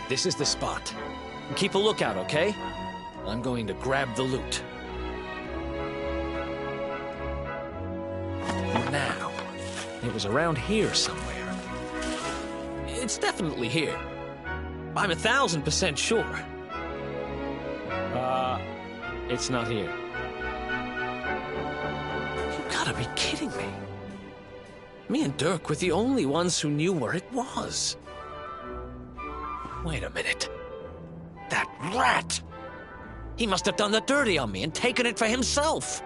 This is the spot. Keep a lookout, okay? I'm going to grab the loot. Now, it was around here somewhere. It's definitely here. I'm 1000% sure. It's not here. You gotta be kidding me. Me and Dirk were the only ones who knew where it was. Wait a minute. That rat! He must have done the dirty on me and taken it for himself.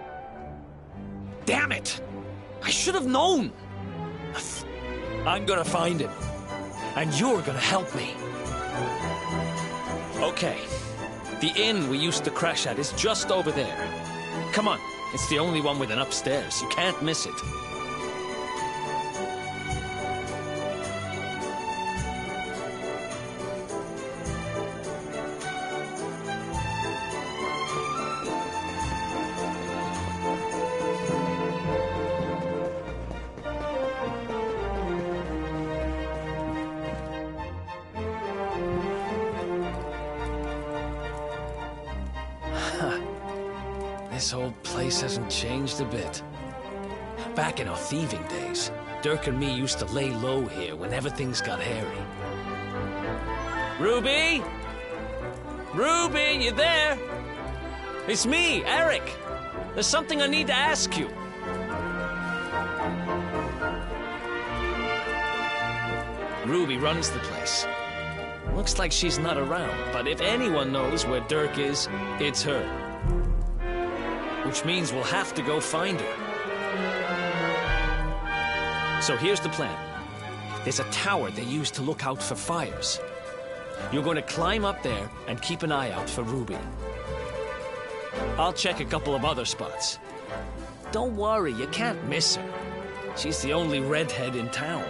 Damn it! I should have known! I'm gonna find him. And you're gonna help me. Okay. The inn we used to crash at is just over there. Come on. It's the only one with an upstairs. You can't miss it. This whole place hasn't changed a bit. Back in our thieving days, Dirk and me used to lay low here whenever things got hairy. Ruby? Ruby, you there? It's me, Eric. There's something I need to ask you. Ruby runs the place. Looks like she's not around, but if anyone knows where Dirk is, it's her. Which means we'll have to go find her. So here's the plan. There's a tower they use to look out for fires. You're going to climb up there and keep an eye out for Ruby. I'll check a couple of other spots. Don't worry, you can't miss her. She's the only redhead in town.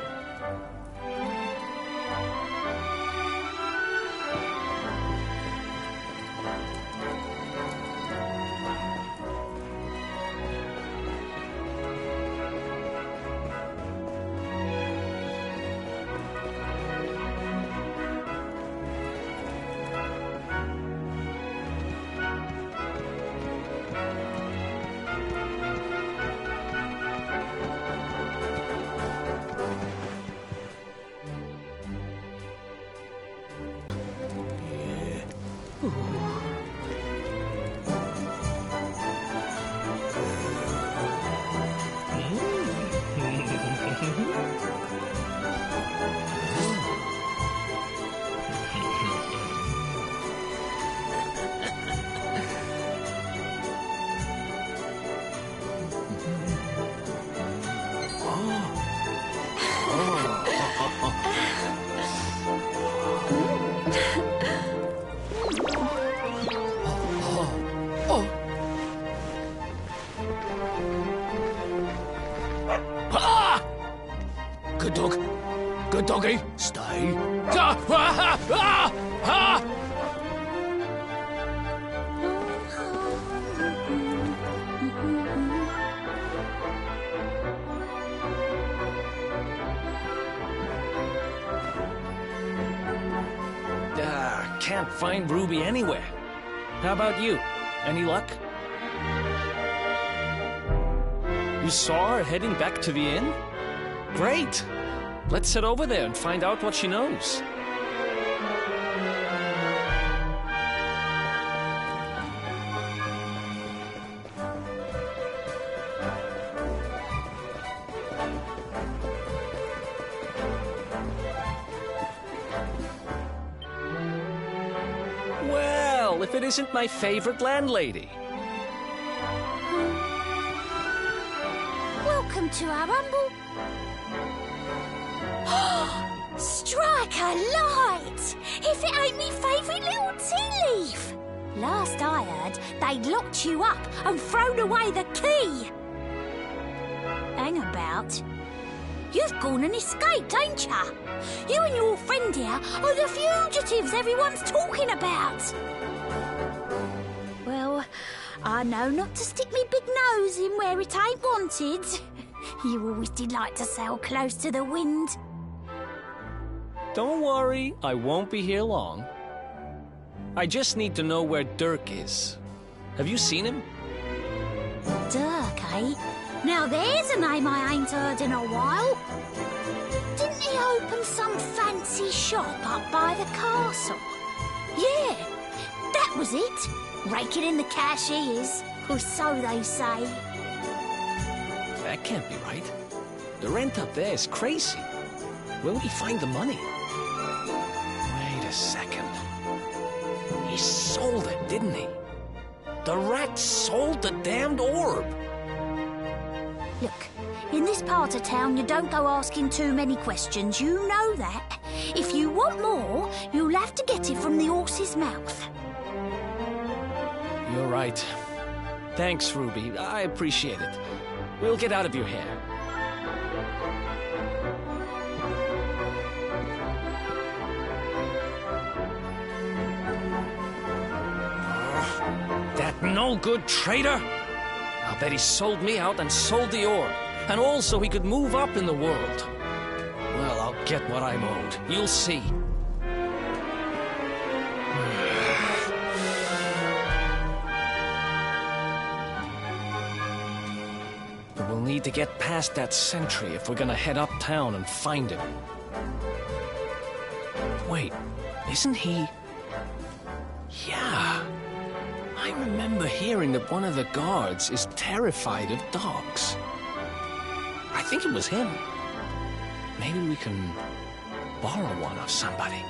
Good dog. Good doggy. Stay. Can't find Ruby anywhere. How about you? Any luck? You saw her heading back to the inn? Great! Let's head over there and find out what she knows. Well, if it isn't my favorite landlady. Welcome to our humble... Strike a light! If it ain't me favourite little tea leaf! Last I heard, they'd locked you up and thrown away the key! Hang about. You've gone and escaped, ain't ya? You and your friend here are the fugitives everyone's talking about! Well, I know not to stick me big nose in where it ain't wanted. You always did like to sail close to the wind. Don't worry, I won't be here long. I just need to know where Dirk is. Have you seen him? Dirk, eh? Now there's a name I ain't heard in a while. Didn't he open some fancy shop up by the castle? Yeah, that was it. Raking in the cash he is, or so they say. That can't be right. The rent up there is crazy. Where would he find the money? Wait a second. He sold it, didn't he? The rat sold the damned orb. Look, in this part of town, you don't go asking too many questions. You know that. If you want more, you'll have to get it from the horse's mouth. You're right. Thanks, Ruby. I appreciate it. We'll get out of your hair. That no-good traitor! I'll bet he sold me out and sold the orb. And also he could move up in the world. Well, I'll get what I'm owed. You'll see. But we'll need to get past that sentry if we're gonna head uptown and find him. Wait, isn't he... Yeah. I remember hearing that one of the guards is terrified of dogs. I think it was him. Maybe we can borrow one of somebody.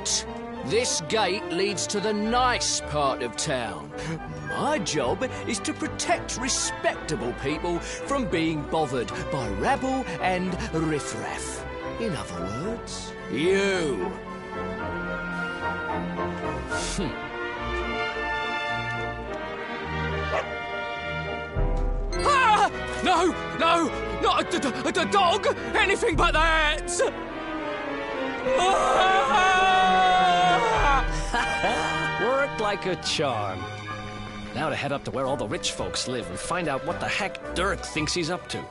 Right. This gate leads to the nice part of town. My job is to protect respectable people from being bothered by rabble and riffraff. In other words, you. Ah! No! No! Not a dog! Anything but that! Worked like a charm. Now to head up to where all the rich folks live and find out what the heck Dirk thinks he's up to.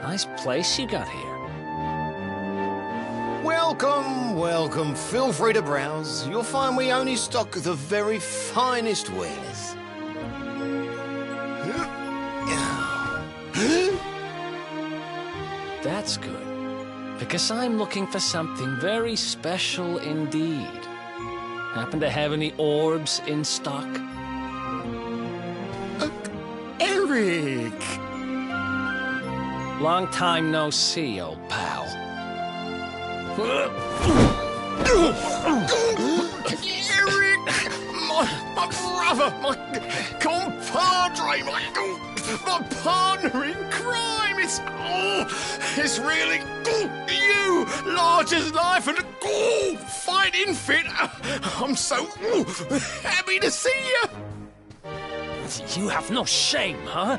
Nice place you got here. Welcome, welcome. Feel free to browse. You'll find we only stock the very finest wares. That's good, because I'm looking for something very special indeed. Happen to have any orbs in stock? Eric! Long time no see, old pal. Eric! My brother, my compadre, my partner in crime! It's really you, large as life and fighting fit. I'm so happy to see you. You have no shame, huh?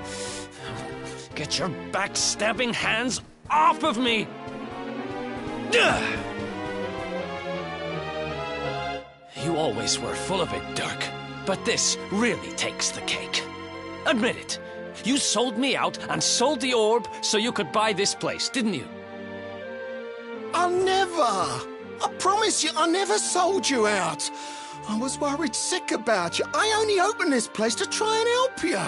Get your backstabbing hands off of me! You always were full of it, Dirk. But this really takes the cake. Admit it. You sold me out and sold the orb so you could buy this place, didn't you? I never! I promise you, I never sold you out. I was worried sick about you. I only opened this place to try and help you.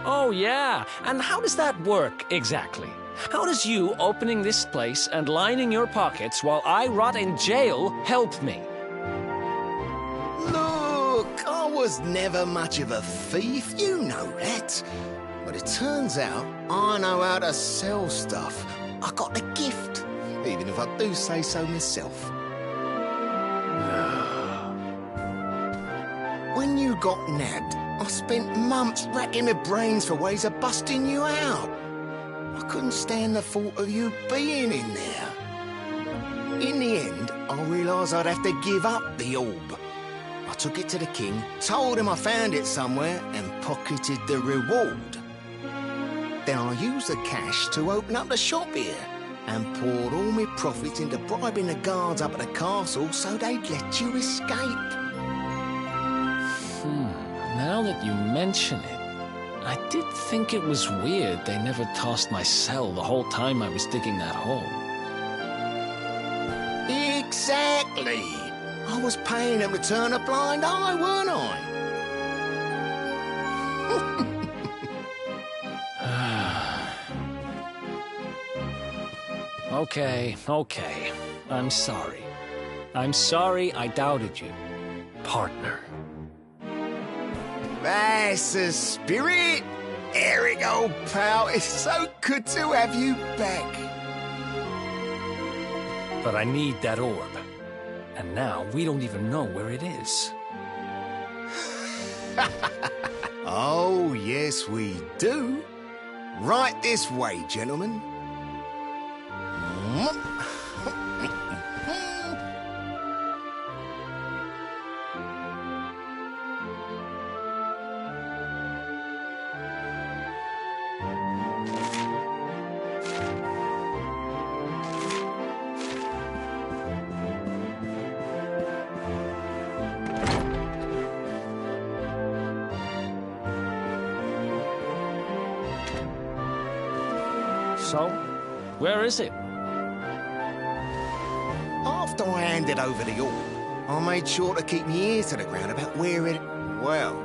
Oh, yeah. And how does that work, exactly? How does you opening this place and lining your pockets while I rot in jail help me? Look, I was never much of a thief, you know that. But it turns out I know how to sell stuff. I got the gift, even if I do say so myself. When you got nabbed, I spent months racking my brains for ways of busting you out. I couldn't stand the thought of you being in there. In the end, I realised I'd have to give up the orb. I took it to the king, told him I found it somewhere, and pocketed the reward. Then I used the cash to open up the shop here, and poured all my profits into bribing the guards up at the castle so they'd let you escape. Now that you mention it, I did think it was weird they never tossed my cell the whole time I was digging that hole. Exactly. I was paying them to turn a blind eye, weren't I? Okay. I'm sorry. I'm sorry I doubted you, partner. That's the spirit. Eric, old pal, it's so good to have you back. But I need that orb. And now we don't even know where it is. Oh, yes, we do. Right this way, gentlemen. So, where is it? After I handed over the orb, I made sure to keep my ear to the ground about where it... Well,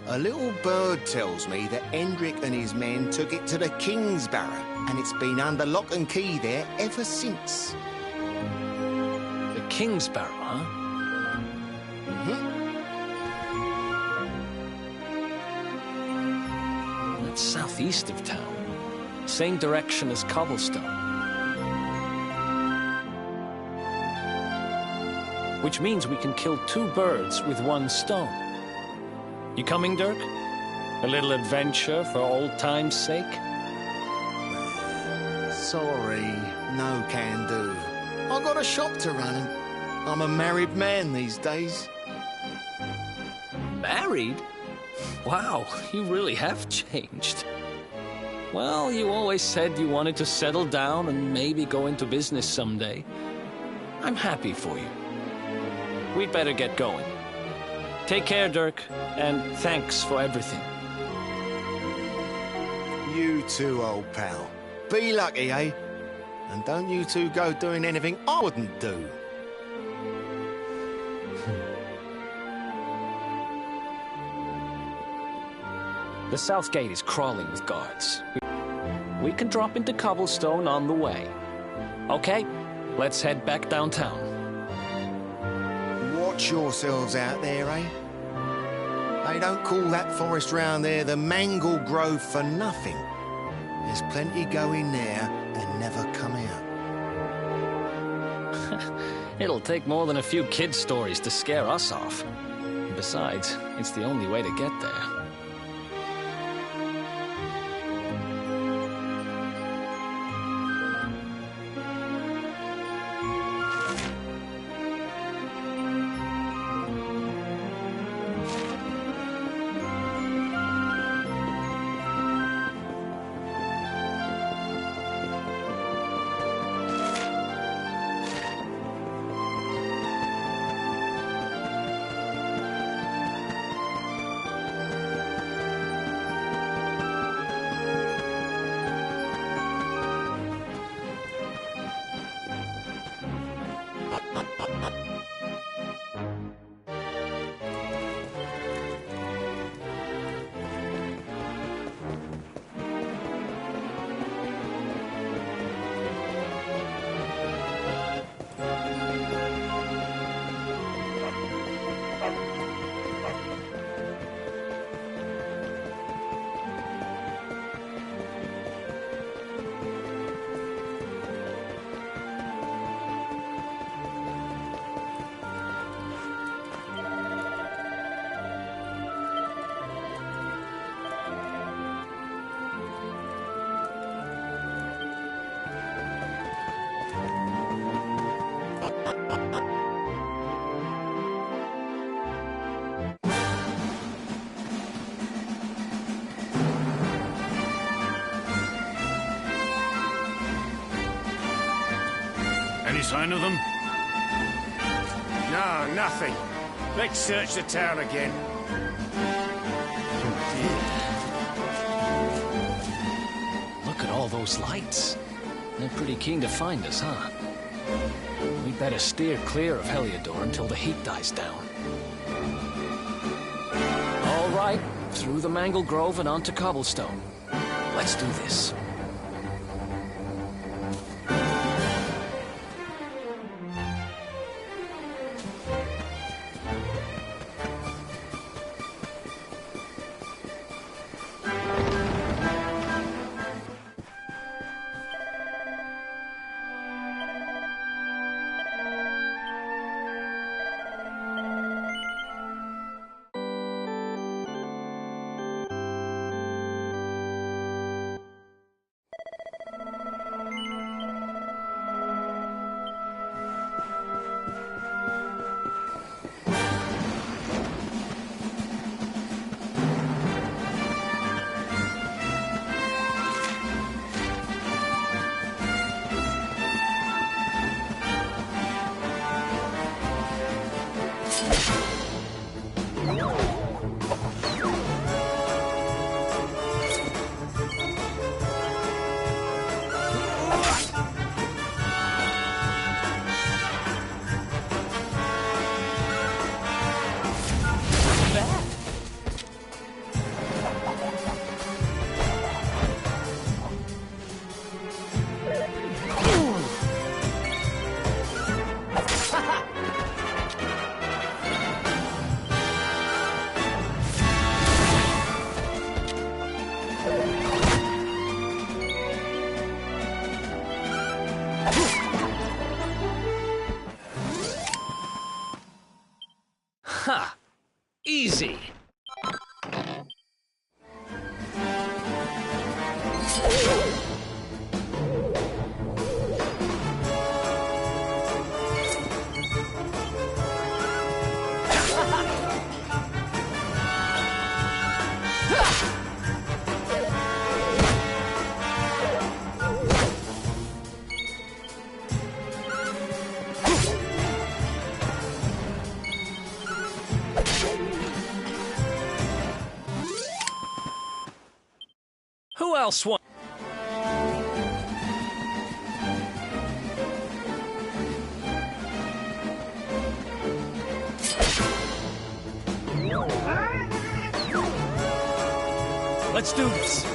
a little bird tells me that Hendrik and his men took it to the King's Barrow, and it's been under lock and key there ever since. The King's Barrow, huh? That's southeast of town. Same direction as Cobblestone. Which means we can kill two birds with one stone. You coming, Dirk? A little adventure for old time's sake? Sorry, no can do. I got a shop to run and I'm a married man these days. Married? Wow, you really have changed. Well, you always said you wanted to settle down and maybe go into business someday. I'm happy for you. We'd better get going. Take care, Dirk, and thanks for everything. You too, old pal. Be lucky, eh? And don't you two go doing anything I wouldn't do. The south gate is crawling with guards. We can drop into Cobblestone on the way. Okay, let's head back downtown. Watch yourselves out there, eh? They don't call that forest round there the Mangle Grove for nothing. There's plenty go in there and never come out. It'll take more than a few kid stories to scare us off. Besides, it's the only way to get there. sign of them? No, nothing. Let's search the town again. Look at all those lights. They're pretty keen to find us, huh? We better steer clear of Heliodor until the heat dies down. All right, through the Mangle Grove and onto Cobblestone. Let's do this. Ha! Easy! Who else wants? Let's do this.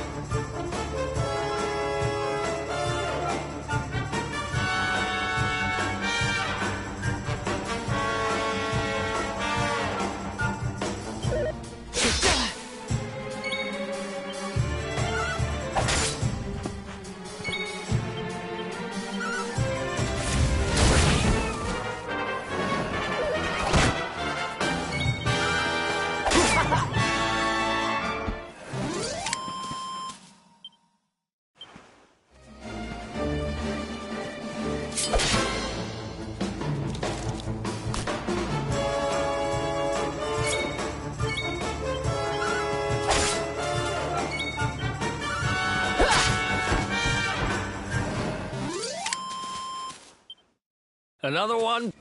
Another one?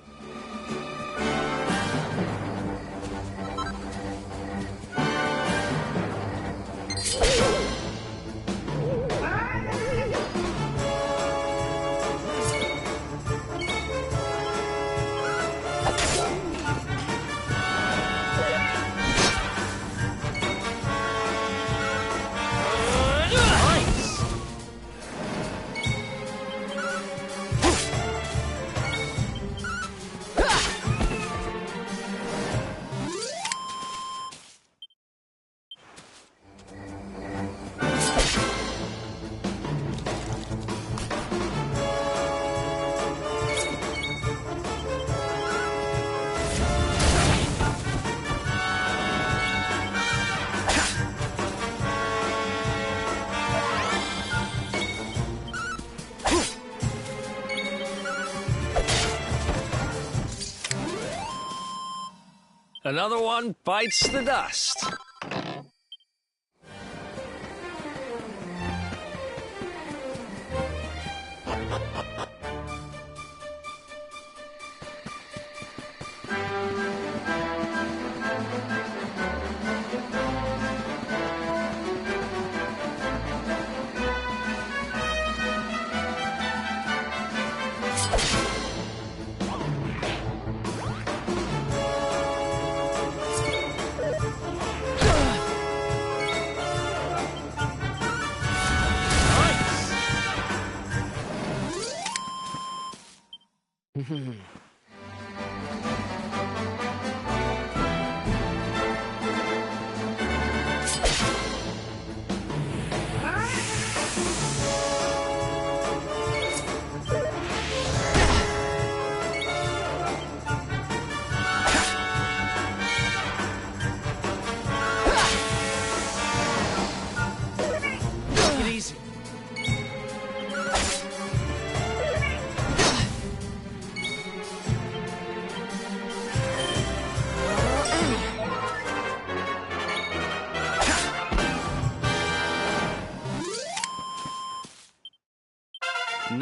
Another one bites the dust.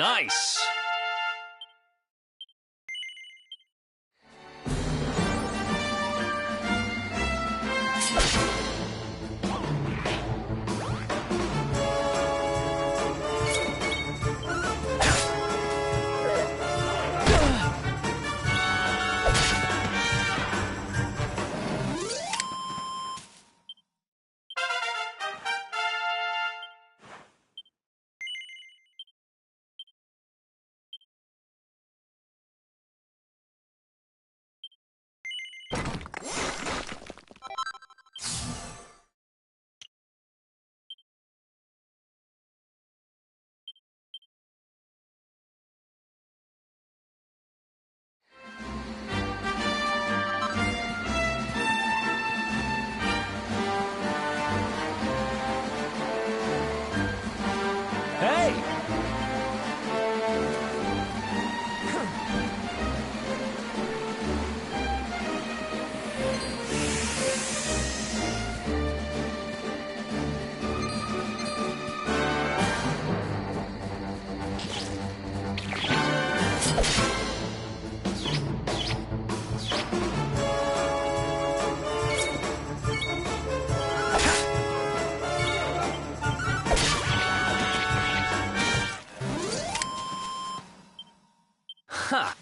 Nice! Hey! Ha!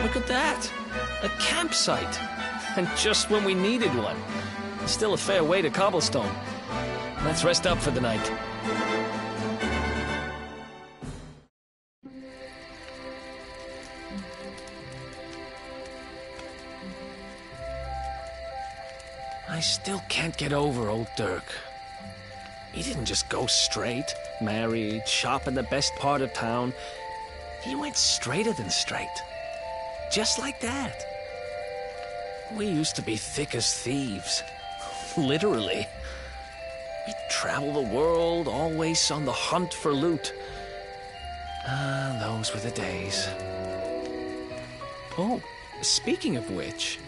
Look at that! A campsite! And just when we needed one. Still a fair way to Cobblestone. Let's rest up for the night. I still can't get over old Dirk. He didn't just go straight, married, shop in the best part of town. He went straighter than straight. Just like that. We used to be thick as thieves. Literally. We'd travel the world, always on the hunt for loot. Ah, those were the days. Oh, speaking of which,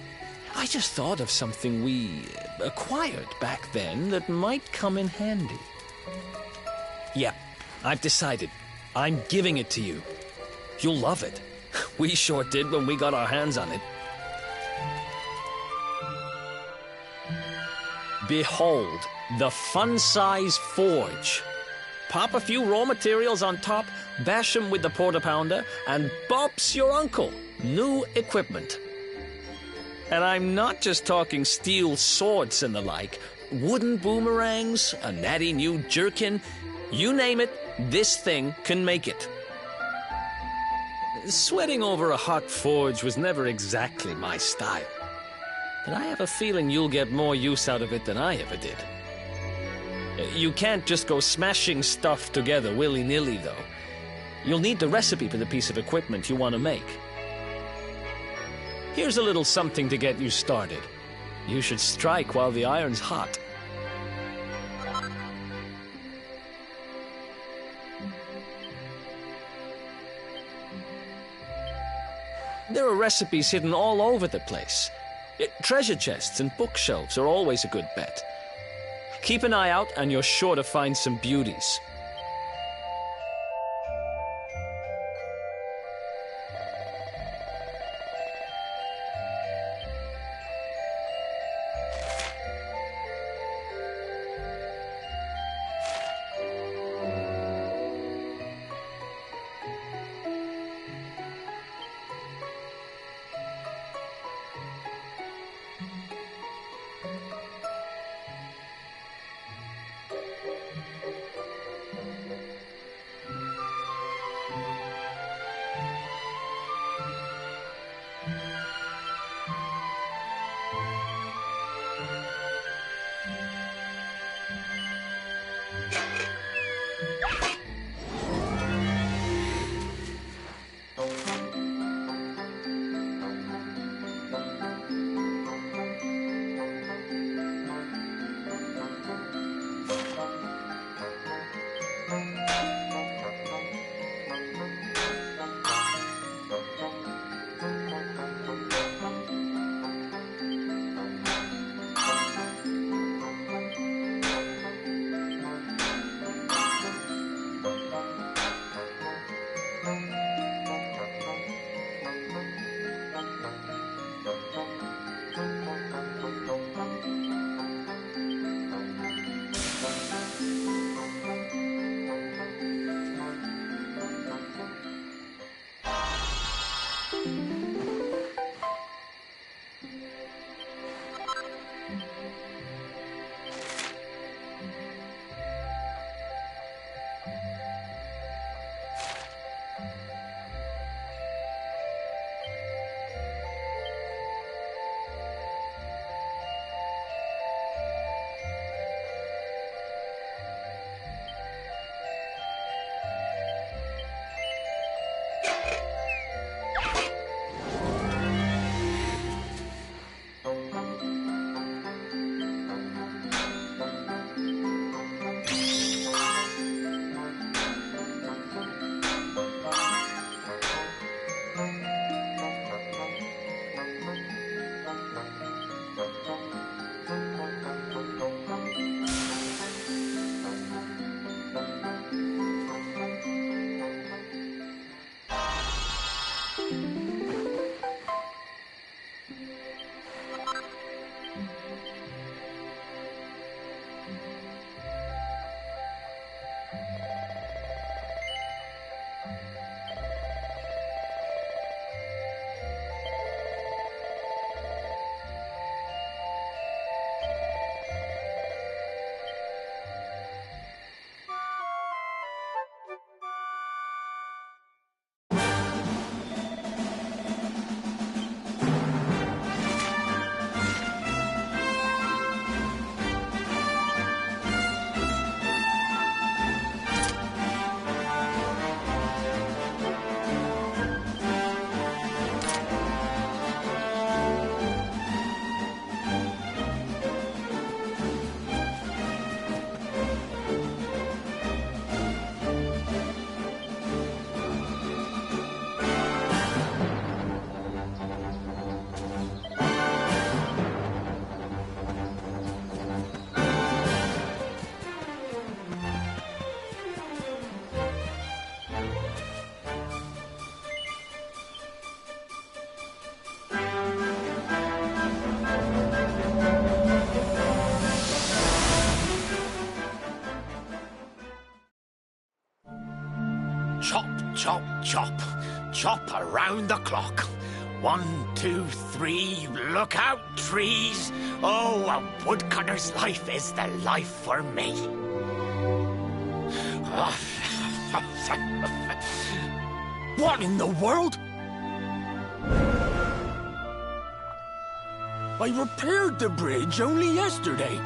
I just thought of something we acquired back then that might come in handy. Yep, I've decided. I'm giving it to you. You'll love it. We sure did when we got our hands on it. Behold, the fun-size forge. Pop a few raw materials on top, bash 'em with the porta-pounder, and bumps your uncle. New equipment. And I'm not just talking steel swords and the like. Wooden boomerangs, a natty new jerkin. You name it, this thing can make it. Sweating over a hot forge was never exactly my style. But I have a feeling you'll get more use out of it than I ever did. You can't just go smashing stuff together willy-nilly, though. You'll need the recipe for the piece of equipment you want to make. Here's a little something to get you started. You should strike while the iron's hot. There are recipes hidden all over the place. Treasure chests and bookshelves are always a good bet. Keep an eye out and you're sure to find some beauties. Chop, chop, chop around the clock. 1, 2, 3, look out, trees. Oh, a woodcutter's life is the life for me. What in the world? I repaired the bridge only yesterday.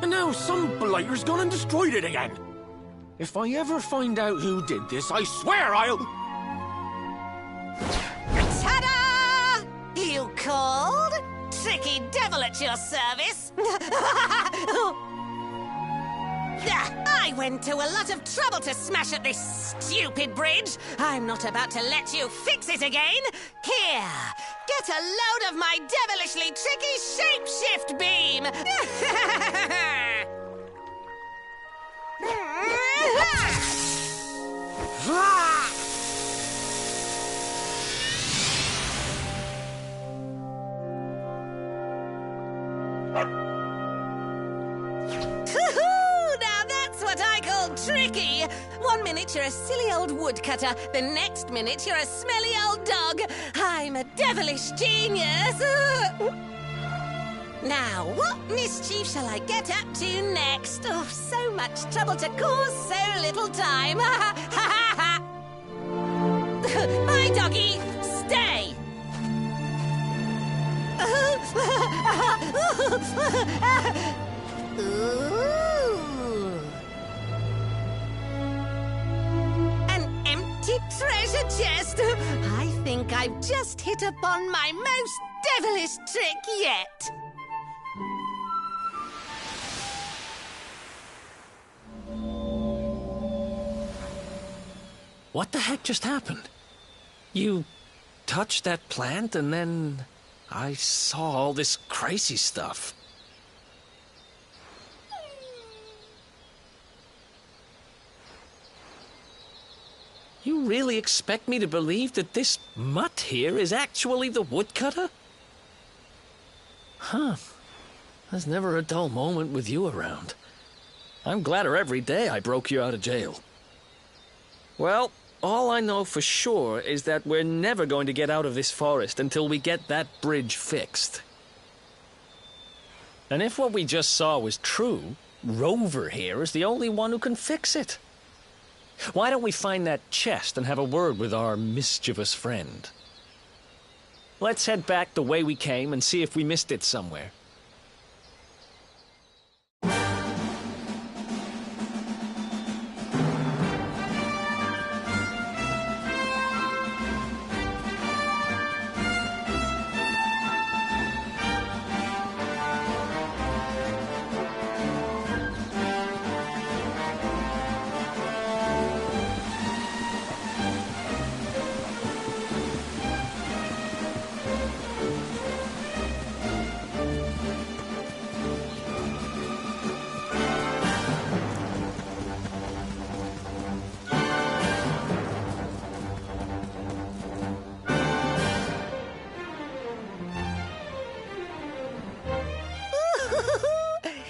And now some blighter's gone and destroyed it again. If I ever find out who did this, I swear I'll... Ta-da! You called? Tricky devil at your service. I went to a lot of trouble to smash at this stupid bridge. I'm not about to let you fix it again. Here, get a load of my devilishly tricky shapeshift beam. Now that's what I call tricky. 1 minute you're a silly old woodcutter, the next minute you're a smelly old dog. I'm a devilish genius. Now, what mischief shall I get up to next? Oh, so much trouble to cause so little time. Bye, doggy. Stay. Ooh. An empty treasure chest. I think I've just hit upon my most devilish trick yet. What the heck just happened? You touched that plant and then I saw all this crazy stuff. You really expect me to believe that this mutt here is actually the woodcutter? Huh. There's never a dull moment with you around. I'm gladder every day I broke you out of jail. Well, all I know for sure is that we're never going to get out of this forest until we get that bridge fixed. And if what we just saw was true, Rover here is the only one who can fix it. Why don't we find that chest and have a word with our mischievous friend? Let's head back the way we came and see if we missed it somewhere.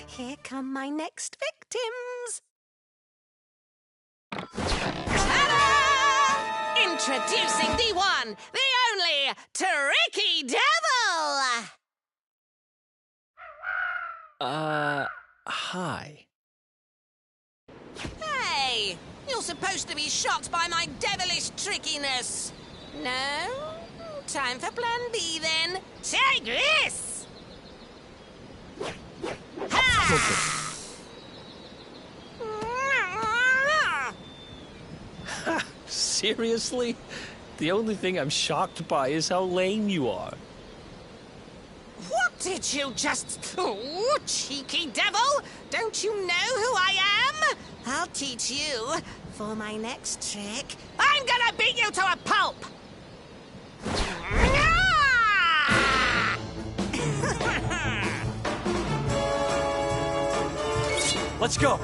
Here come my next victims. Ta-da! Introducing the one, the only, Tricky Devil! Hi. Hey, you're supposed to be shocked by my devilish trickiness. No? Time for plan B then. Take this! Seriously? The only thing I'm shocked by is how lame you are. What did you just... Oh, cheeky devil! Don't you know who I am? I'll teach you. For my next trick, I'm gonna beat you to a pulp! Let's go!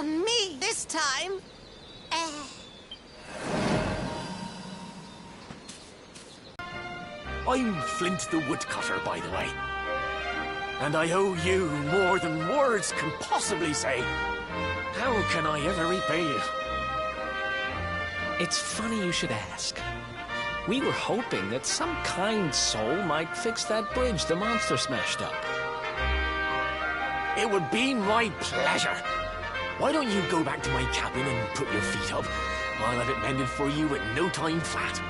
on me this time. I'm Flint the Woodcutter, by the way. And I owe you more than words can possibly say. How can I ever repay you? It's funny you should ask. We were hoping that some kind soul might fix that bridge the monster smashed up. It would be my pleasure. Why don't you go back to my cabin and put your feet up? I'll have it mended for you in no time flat.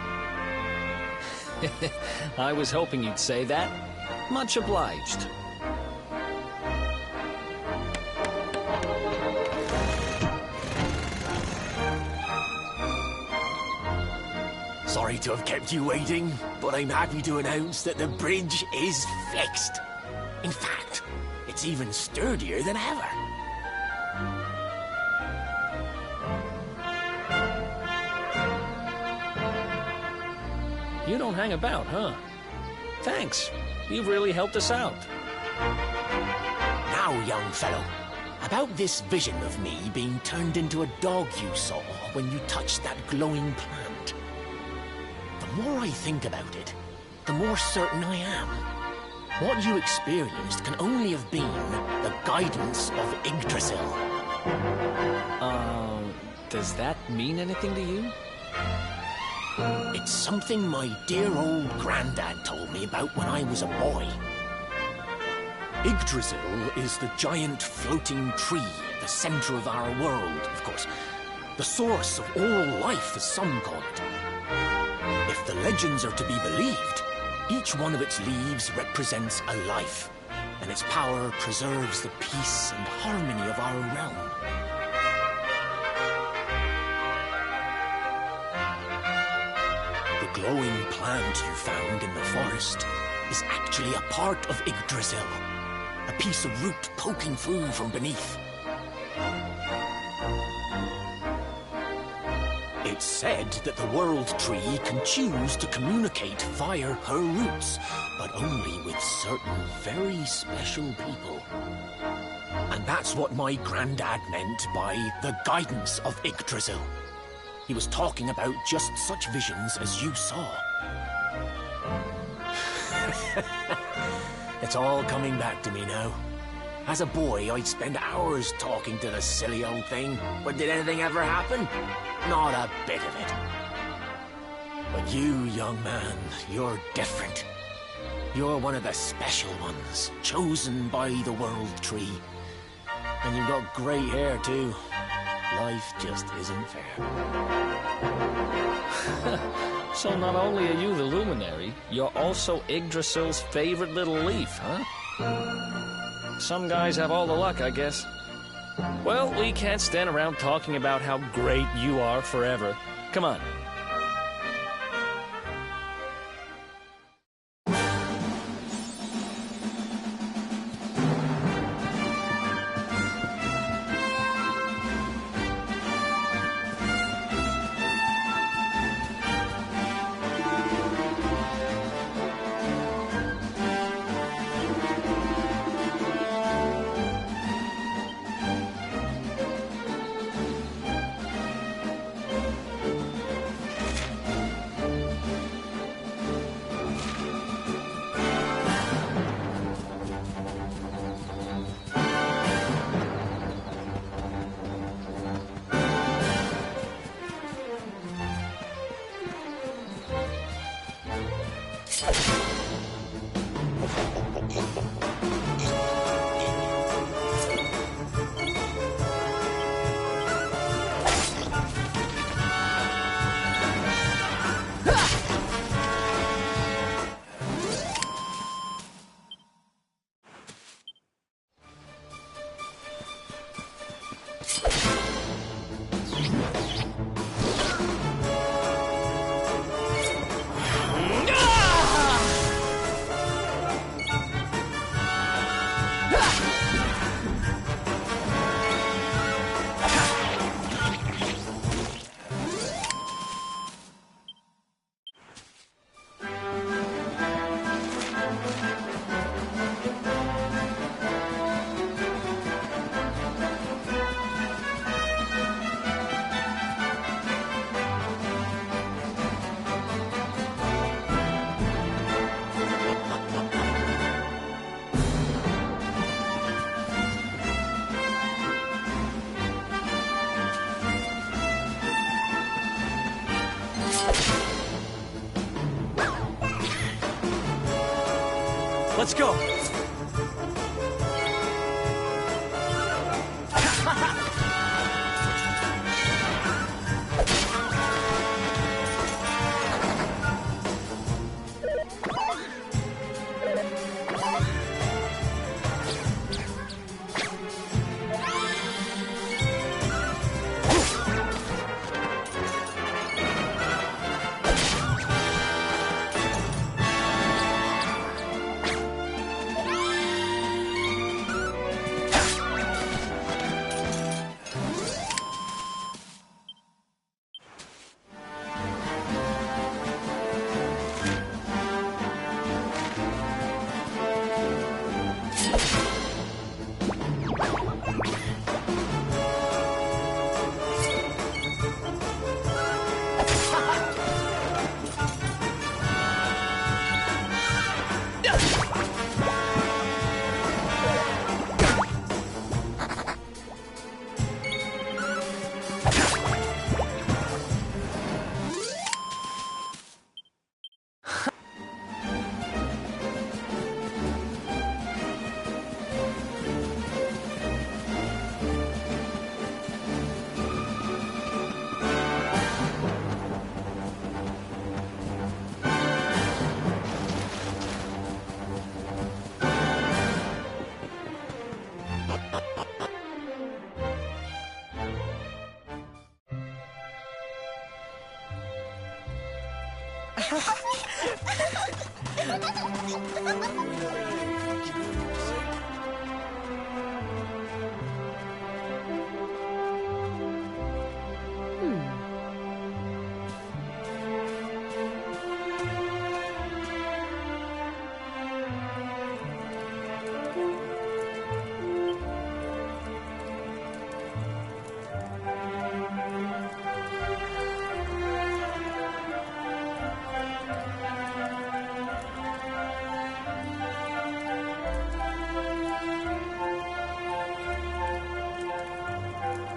I was hoping you'd say that. Much obliged. Sorry to have kept you waiting, but I'm happy to announce that the bridge is fixed. In fact, it's even sturdier than ever. You don't hang about, huh? Thanks. You've really helped us out. Now, young fellow, about this vision of me being turned into a dog you saw when you touched that glowing plant. The more I think about it, the more certain I am. What you experienced can only have been the guidance of Yggdrasil. Does that mean anything to you? It's something my dear old granddad told me about when I was a boy. Yggdrasil is the giant floating tree at the center of our world, of course. The source of all life, as some call it. If the legends are to be believed, each one of its leaves represents a life, and its power preserves the peace and harmony of our realm. The glowing plant you found in the forest is actually a part of Yggdrasil, a piece of root poking through from beneath. It's said that the World Tree can choose to communicate via her roots, but only with certain very special people. And that's what my granddad meant by the guidance of Yggdrasil. He was talking about just such visions as you saw. It's all coming back to me now. As a boy, I'd spend hours talking to the silly old thing, but did anything ever happen? Not a bit of it. But you, young man, you're different. You're one of the special ones, chosen by the World Tree. And you've got great hair, too. Life just isn't fair. So not only are you the luminary, you're also Yggdrasil's favorite little leaf, huh? Some guys have all the luck, I guess. Well, we can't stand around talking about how great you are forever. Come on. go! Ha ha ha!